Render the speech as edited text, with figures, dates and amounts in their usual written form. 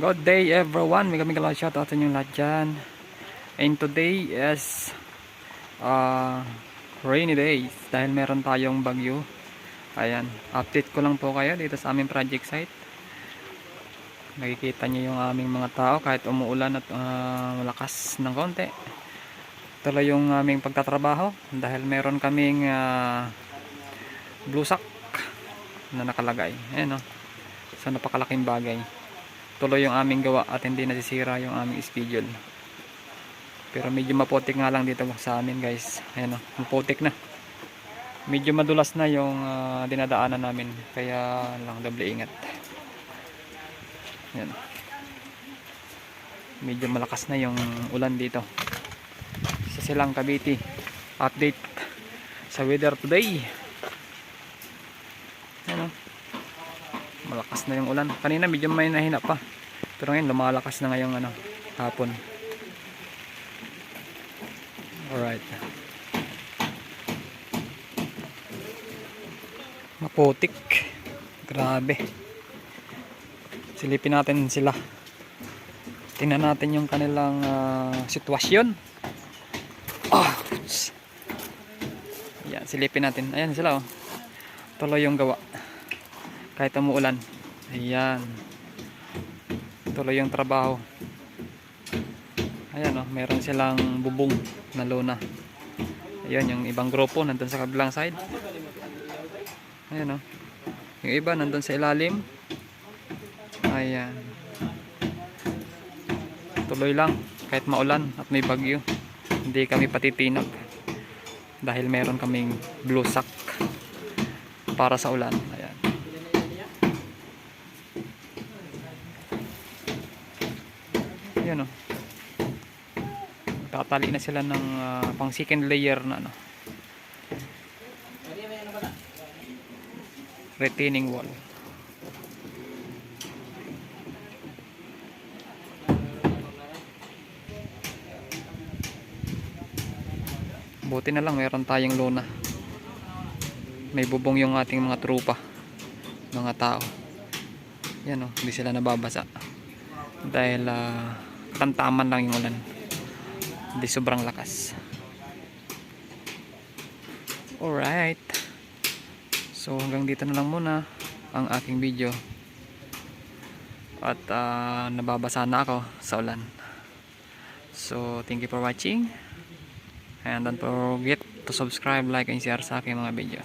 Good day everyone, may shoutout sa inyong lahat dyan. And today is rainy days dahil meron tayong bagyo. Ayan, update ko lang po kayo dito sa aming project site. Nakikita nyo yung aming mga tao kahit umuulan at malakas ng konti. Tuloy yung aming pagtatrabaho dahil meron kaming blue sack na nakalagay. Ayan o, so napakalaking bagay. Tuloy yung aming gawa at hindi nasisira yung aming schedule. Pero medyo maputik nga lang dito sa amin guys. Ayan o, maputik na. Medyo madulas na yung dinadaanan namin. Kaya lang doble ingat. Ayan. Medyo malakas na yung ulan dito. Sa Silang Cavite. Update sa weather today. Ayan o. Malakas na yung ulan. Kanina medyo may nahina pa. Pero ngayon lumalakas na ngayong hapon. Alright. Maputik. Grabe. Silipin natin sila. Tingnan natin yung kanilang sitwasyon. Ayan, silipin natin. Ayan sila oh. Tuloy yung gawa. Kahit umuulan. Ayan. Tuloy yung trabaho. Ayan o, meron silang bubong na lona. Ayan, yung ibang grupo nandun sa kabilang side. Ayan o. Yung iba nandun sa ilalim. Ayan. Tuloy lang. Kahit maulan at may bagyo. Hindi kami patitinag. Dahil meron kaming blue sack para sa ulan. Ayan. Ayan o. Tatali na sila ng pang second layer na retaining wall. Buti na lang meron tayong lona. May bubong yung ating mga trupa, mga tao. Yan o, hindi sila nababasa dahil tantaman lang yung ulan, hindi sobrang lakas. Alright, so hanggang dito na lang muna ang aking video. At nababasa na ako sa ulan. So thank you for watching, and don't forget to subscribe, like, and share sa aking mga video.